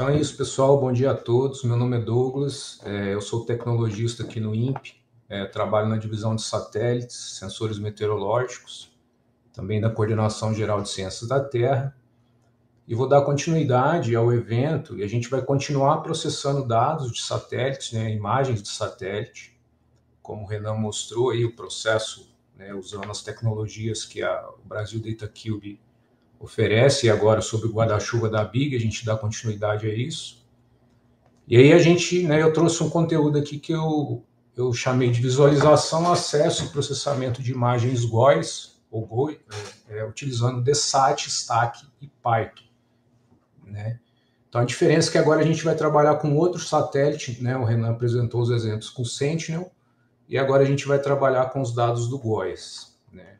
Então é isso, pessoal. Bom dia a todos. Meu nome é Douglas, eu sou tecnologista aqui no INPE, trabalho na divisão de satélites, sensores meteorológicos, também da Coordenação Geral de Ciências da Terra, e vou dar continuidade ao evento e a gente vai continuar processando dados de satélites, né, imagens de satélite, como o Renan mostrou aí o processo, né, usando as tecnologias que o Brasil DataCube oferece, e agora sob o guarda-chuva da BIG, a gente dá continuidade a isso. E aí eu trouxe um conteúdo aqui que eu chamei de visualização, acesso e processamento de imagens GOES, ou GOE, utilizando DSAT, STAC e Python, né? Então a diferença é que agora a gente vai trabalhar com outro satélite, né? O Renan apresentou os exemplos com o Sentinel, e agora a gente vai trabalhar com os dados do GOES, né?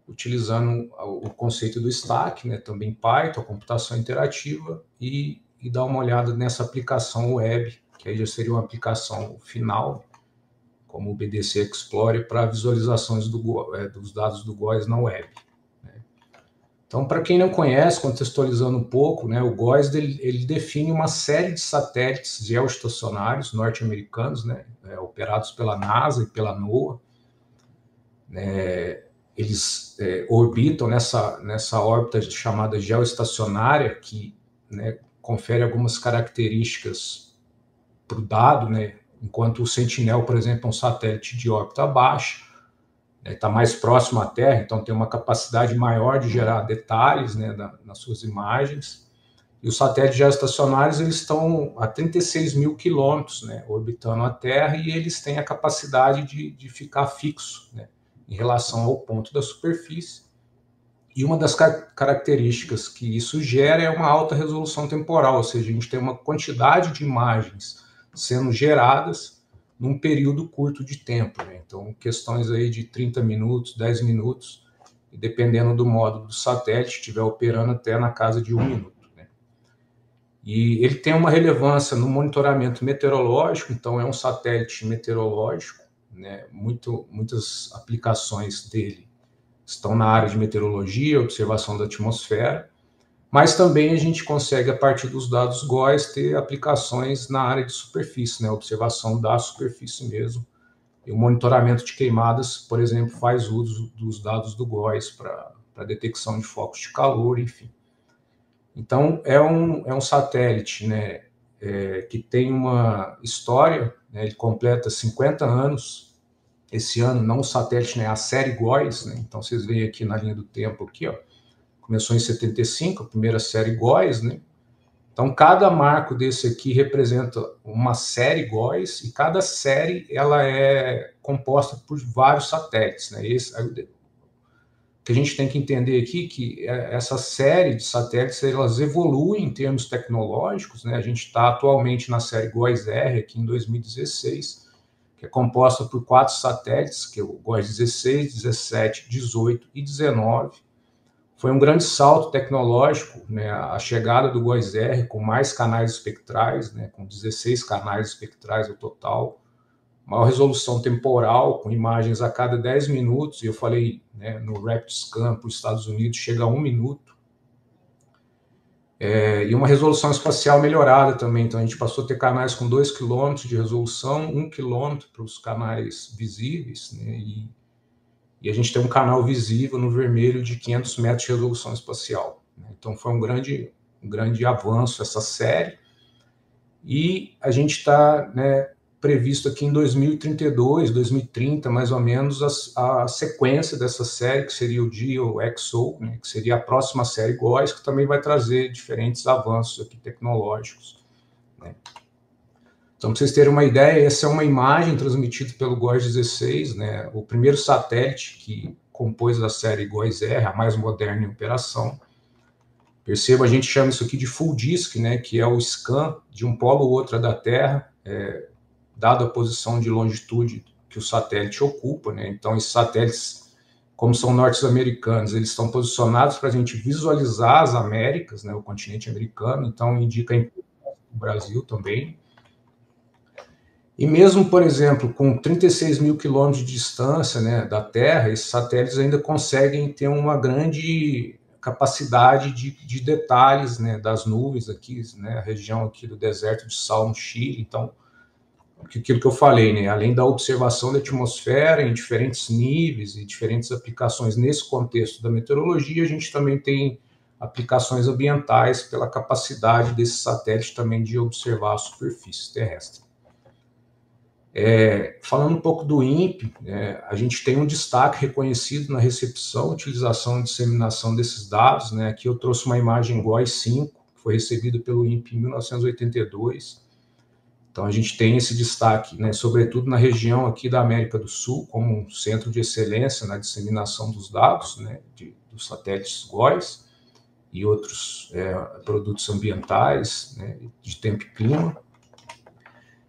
Utilizando o conceito do STAC, né? Também Python, a computação interativa, e dar uma olhada nessa aplicação web, que aí já seria uma aplicação final, como o BDC Explorer, para visualizações dos dados do GOES na web, né? Então, para quem não conhece, contextualizando um pouco, né, o GOES ele define uma série de satélites geoestacionários norte-americanos, né, operados pela NASA e pela NOAA, né. Eles orbitam nessa órbita chamada geoestacionária, que, né, confere algumas características para o dado, né? Enquanto o Sentinel, por exemplo, é um satélite de órbita baixa, está mais próximo à Terra, então tem uma capacidade maior de gerar detalhes, né, nas suas imagens. E os satélites geoestacionários, eles estão a 36 mil quilômetros, né, orbitando a Terra, e eles têm a capacidade de ficar fixo, né, em relação ao ponto da superfície. E uma das características que isso gera é uma alta resolução temporal, ou seja, a gente tem uma quantidade de imagens sendo geradas num período curto de tempo, né? Então, questões aí de 30 minutos, 10 minutos, e dependendo do módulo do satélite, estiver operando até na casa de 1 minuto, né? E ele tem uma relevância no monitoramento meteorológico, então é um satélite meteorológico, né? Muitas aplicações dele estão na área de meteorologia, observação da atmosfera, mas também a gente consegue, a partir dos dados GOES, ter aplicações na área de superfície, né, observação da superfície mesmo. E o monitoramento de queimadas, por exemplo, faz uso dos dados do GOES para detecção de focos de calor, enfim. Então, é um satélite, né, que tem uma história, né, ele completa 50 anos esse ano, não o satélite, né, a série GOES, né? Então vocês veem aqui na linha do tempo aqui, ó, começou em 75, a primeira série GOES, né? Então cada marco desse aqui representa uma série GOES, e cada série ela é composta por vários satélites, né? O que a gente tem que entender aqui que essa série de satélites, elas evoluem em termos tecnológicos, né? A gente está atualmente na série GOES-R aqui em 2016, que é composta por 4 satélites, que é o GOES 16, 17, 18 e 19. Foi um grande salto tecnológico, né, a chegada do GOES-R com mais canais espectrais, né, com 16 canais espectrais no total, maior resolução temporal, com imagens a cada 10 minutos, e eu falei, né, no RapidScan para os Estados Unidos chega a 1 minuto, e uma resolução espacial melhorada também. Então a gente passou a ter canais com 2 km de resolução, 1 km para os canais visíveis, né, e a gente tem um canal visível no vermelho de 500 metros de resolução espacial, né? Então foi um grande avanço essa série, e a gente está, né, previsto aqui em 2032, 2030, mais ou menos, a sequência dessa série, que seria o GEO-XO, né, que seria a próxima série GOES, que também vai trazer diferentes avanços aqui tecnológicos, né? Então, para vocês terem uma ideia, essa é uma imagem transmitida pelo GOES 16, né, o primeiro satélite que compôs a série GOES-R, a mais moderna em operação. Perceba, a gente chama isso aqui de full disk, né, que é o scan de um polo ou outro da Terra, dada a posição de longitude que o satélite ocupa, né? Então, esses satélites, como são norte-americanos, eles estão posicionados para a gente visualizar as Américas, né, o continente americano, então indica a importância do Brasil também. E mesmo, por exemplo, com 36 mil quilômetros de distância, né, da Terra, esses satélites ainda conseguem ter uma grande capacidade de detalhes, né, das nuvens aqui, né, a região aqui do deserto de sal no Chile. Então, aquilo que eu falei, né, além da observação da atmosfera em diferentes níveis e diferentes aplicações nesse contexto da meteorologia, a gente também tem aplicações ambientais pela capacidade desse satélite também de observar a superfície terrestre. Falando um pouco do INPE, a gente tem um destaque reconhecido na recepção, utilização e disseminação desses dados, né? Aqui eu trouxe uma imagem GOES 5, que foi recebida pelo INPE em 1982. Então a gente tem esse destaque, né, sobretudo na região aqui da América do Sul, como um centro de excelência na disseminação dos dados, né, dos satélites GOES e outros produtos ambientais, né, de tempo e clima.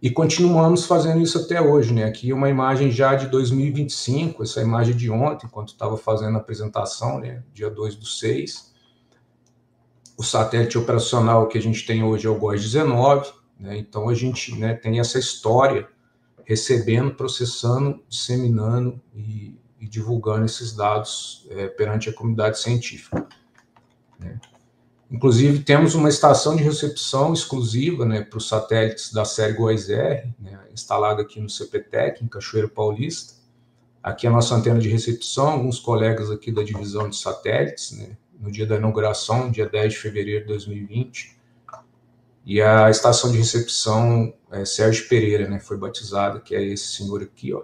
E continuamos fazendo isso até hoje, né? Aqui uma imagem já de 2025, essa imagem de ontem, enquanto estava fazendo a apresentação, né? Dia 2/6. O satélite operacional que a gente tem hoje é o GOES 19, né? Então a gente, né, tem essa história recebendo, processando, disseminando e divulgando esses dados perante a comunidade científica, né? Inclusive, temos uma estação de recepção exclusiva, né, para os satélites da série GOES-R, né, instalada aqui no CPTEC, em Cachoeira Paulista. Aqui é a nossa antena de recepção, alguns colegas aqui da divisão de satélites, né, no dia da inauguração, dia 10 de fevereiro de 2020. E a estação de recepção Sérgio Pereira, né, foi batizada, que é esse senhor aqui, ó,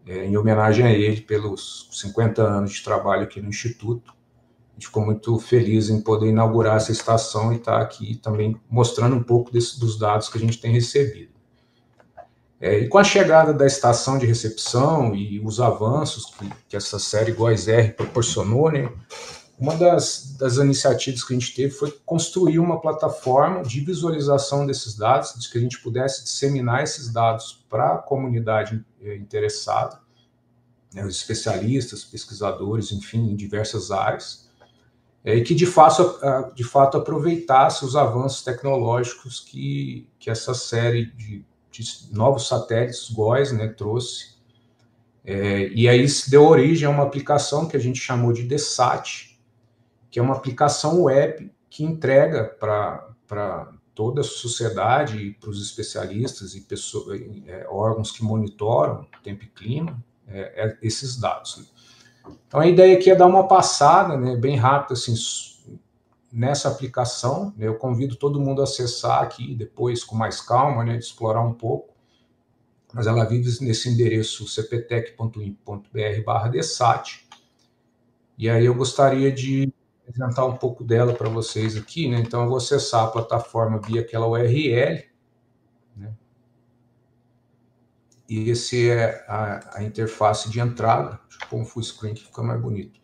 em homenagem a ele pelos 50 anos de trabalho aqui no Instituto. A gente ficou muito feliz em poder inaugurar essa estação e estar aqui também mostrando um pouco dos dados que a gente tem recebido. E com a chegada da estação de recepção e os avanços que essa série GOES-R proporcionou, né, uma das iniciativas que a gente teve foi construir uma plataforma de visualização desses dados, de que a gente pudesse disseminar esses dados para a comunidade interessada, né, os especialistas, pesquisadores, enfim, em diversas áreas, e que de fato aproveitasse os avanços tecnológicos que essa série de novos satélites GOES, né, trouxe. E aí isso deu origem a uma aplicação que a gente chamou de DESAT, que é uma aplicação web que entrega para toda a sociedade e para os especialistas e órgãos que monitoram tempo e clima esses dados, né? Então a ideia aqui é dar uma passada, né, bem rápida assim, nessa aplicação, né? Eu convido todo mundo a acessar aqui depois com mais calma, né, de explorar um pouco, mas ela vive nesse endereço cptec.in.br/desat, e aí eu gostaria de apresentar um pouco dela para vocês aqui, né? Então eu vou acessar a plataforma via aquela URL, né? E esse é a interface de entrada. Deixa eu pôr um full screen que fica mais bonito.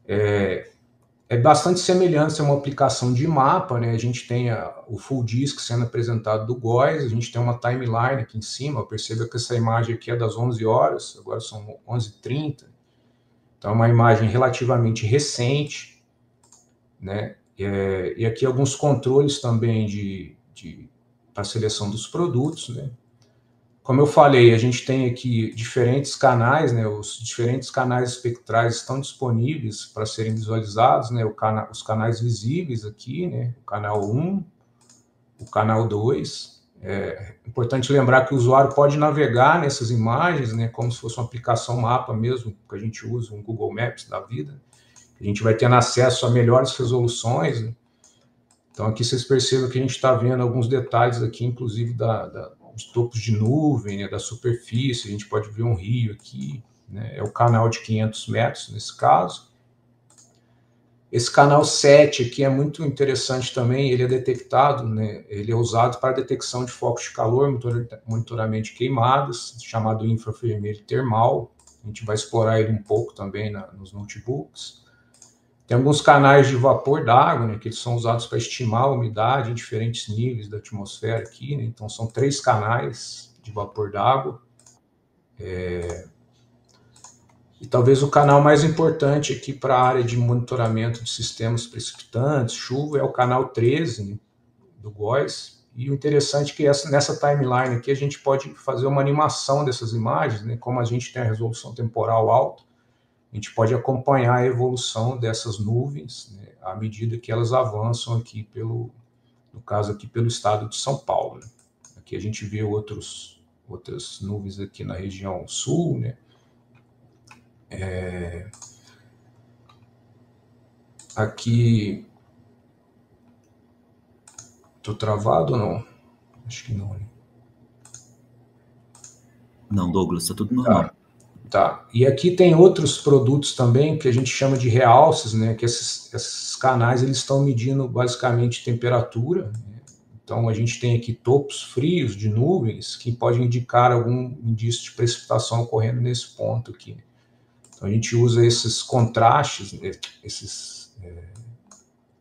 É bastante semelhante a uma aplicação de mapa, né? A gente tem o full disk sendo apresentado do GOES, a gente tem uma timeline aqui em cima. Perceba que essa imagem aqui é das 11 horas, agora são 11h30. Então é uma imagem relativamente recente, né? E aqui alguns controles também para a seleção dos produtos, né? Como eu falei, a gente tem aqui diferentes canais, né? Os diferentes canais espectrais estão disponíveis para serem visualizados, né? Os canais visíveis aqui, né? O canal 1, o canal 2. É importante lembrar que o usuário pode navegar nessas imagens, né? Como se fosse uma aplicação mapa mesmo, que a gente usa, um Google Maps da vida. A gente vai tendo acesso a melhores resoluções, né? Então aqui vocês percebem que a gente está vendo alguns detalhes aqui, inclusive dos topos de nuvem, né, da superfície. A gente pode ver um rio aqui, né, é o canal de 500 metros nesse caso. Esse canal 7 aqui é muito interessante também, ele é detectado, né, ele é usado para detecção de focos de calor, monitoramento de queimadas, chamado infravermelho termal. A gente vai explorar ele um pouco também nos notebooks. Tem alguns canais de vapor d'água, né, que eles são usados para estimar a umidade em diferentes níveis da atmosfera aqui, né? Então são 3 canais de vapor d'água. E talvez o canal mais importante aqui para a área de monitoramento de sistemas precipitantes, chuva, é o canal 13, né, do GOES. E o interessante é que nessa timeline aqui a gente pode fazer uma animação dessas imagens, né? Como a gente tem a resolução temporal alta, a gente pode acompanhar a evolução dessas nuvens, né, à medida que elas avançam aqui no caso aqui pelo estado de São Paulo, né? Aqui a gente vê outras nuvens aqui na região sul, né? Aqui, tô travado ou não? Acho que não, né? Não, Douglas, tá tudo normal. Tá. E aqui tem outros produtos também que a gente chama de realces, né? Que esses canais eles estão medindo basicamente temperatura, né? Então a gente tem aqui topos frios de nuvens que podem indicar algum indício de precipitação ocorrendo nesse ponto aqui. Então a gente usa esses contrastes, né? Esses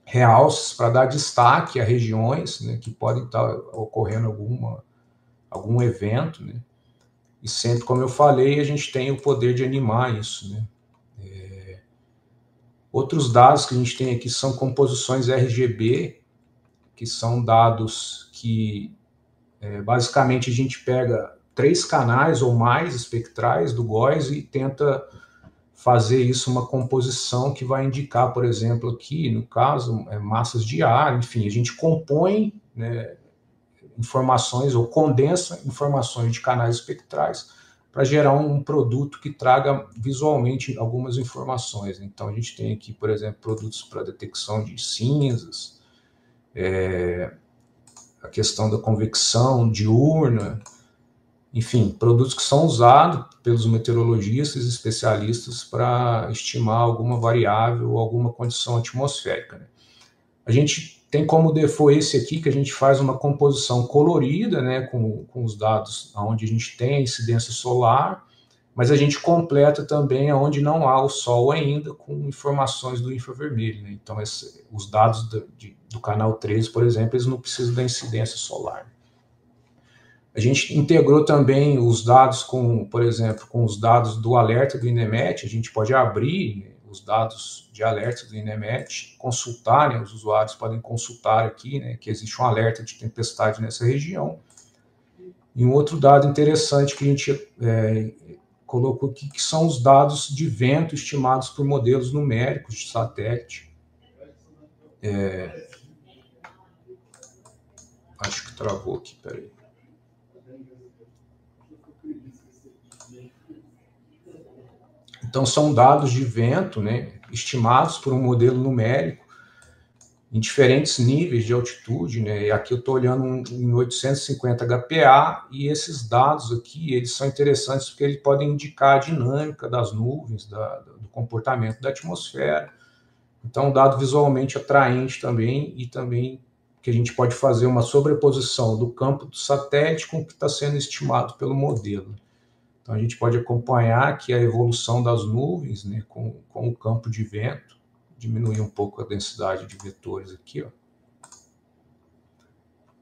realces para dar destaque a regiões, né? Que podem estar ocorrendo algum evento, né? E sempre, como eu falei, a gente tem o poder de animar isso, né? Outros dados que a gente tem aqui são composições RGB, que são dados que, basicamente, a gente pega 3 canais ou mais espectrais do GOES e tenta fazer isso uma composição que vai indicar, por exemplo, aqui, no caso, massas de ar, enfim, a gente compõe, né, informações ou condensa informações de canais espectrais para gerar um produto que traga visualmente algumas informações. Então, a gente tem aqui, por exemplo, produtos para detecção de cinzas, a questão da convecção diurna, enfim, produtos que são usados pelos meteorologistas e especialistas para estimar alguma variável ou alguma condição atmosférica, né? A gente tem como default esse aqui, que a gente faz uma composição colorida, né, com os dados onde a gente tem a incidência solar, mas a gente completa também onde não há o sol ainda, com informações do infravermelho, né? Então, os dados do canal 13, por exemplo, eles não precisam da incidência solar. A gente integrou também os dados por exemplo, com os dados do alerta do INEMET. A gente pode abrir os dados de alerta do INEMET, consultar, né, os usuários podem consultar aqui, né, que existe um alerta de tempestade nessa região. E um outro dado interessante que a gente colocou aqui, que são os dados de vento estimados por modelos numéricos de satélite. Acho que travou aqui, peraí. Então, são dados de vento, né, estimados por um modelo numérico em diferentes níveis de altitude, né? E aqui eu estou olhando em 850 HPA, e esses dados aqui, eles são interessantes porque eles podem indicar a dinâmica das nuvens, do comportamento da atmosfera. Então, um dado visualmente atraente também, e também que a gente pode fazer uma sobreposição do campo do satélite com o que está sendo estimado pelo modelo. Então, a gente pode acompanhar aqui a evolução das nuvens, né, com o campo de vento, diminuir um pouco a densidade de vetores aqui, ó.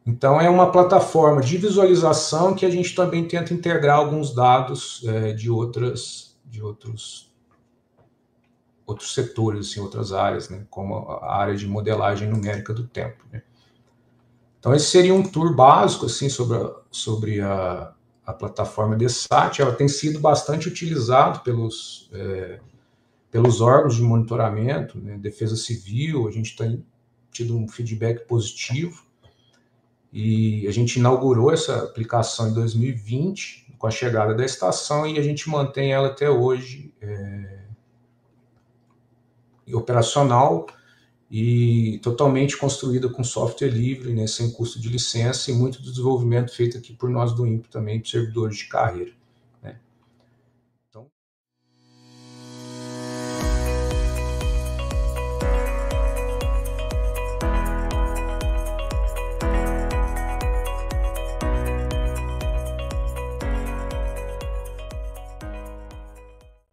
Então, é uma plataforma de visualização que a gente também tenta integrar alguns dados de outros setores, assim, outras áreas, né, como a área de modelagem numérica do tempo, né. Então, esse seria um tour básico assim, sobre a plataforma DESSAT. Ela tem sido bastante utilizada pelos órgãos de monitoramento, né, Defesa Civil. A gente tem tido um feedback positivo, e a gente inaugurou essa aplicação em 2020, com a chegada da estação, e a gente mantém ela até hoje operacional e totalmente construída com software livre, né, sem custo de licença, e muito do desenvolvimento feito aqui por nós do INPE também, servidores de carreira, né. Então,